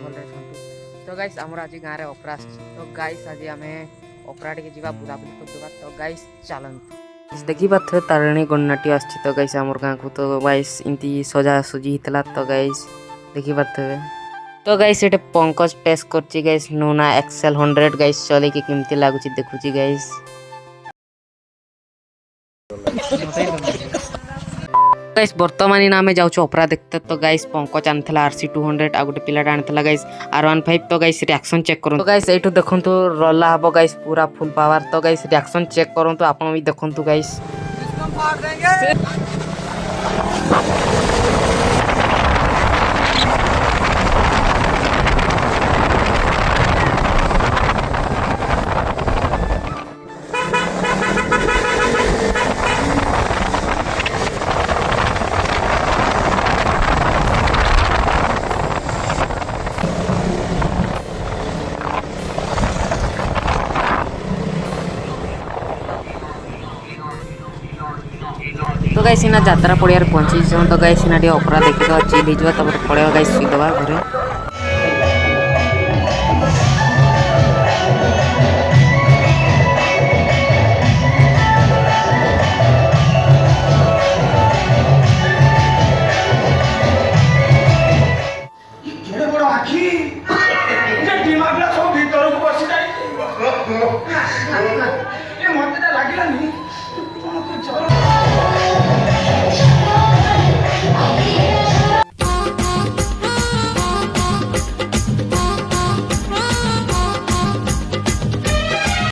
भले सुनतु तो गाइस हमर आज गाँव रे ऑपरा तो गाइस आज आमे ऑपरा टे जीवा बुलाबुली करदेबा तो गाइस चलंतु देखी पाथे तारिणी गणनाट्य आछि तो गाइस हमर गाँ को तो गाइस इनती सजा सुजी हितला तो गाइस देखी पाथे तो गाइस एटे पंकज पेश करछि गाइस नोना एक्सेल 100 गाइस चले के केमती लागुछि देखुछि गाइस गाइस वर्तमान इन आमे जाउछ ऑपरा देखते तो गाइस पंकज आनथला RC 200 आ गोटे पिलाटा आनथला गाइस R15 तो गाइस रिएक्शन चेक करू तो गाइस एठु देखंतु रला हबो गाइस पूरा फुल पावर तो गाइस रिएक्शन चेक करंतु आपन भी देखंतु गाइस इसको मार देंगे तो गाइस इना यात्रा पड़ियार पहुंची तो गाइस इना डी ऑपरा देखि तो चिल हिजवा तब पड़े गाइस सुई दबा घरे केड़े बड़ आखी ये दिमाग ला सब भीतर को बसी जाई ए मते लागलानी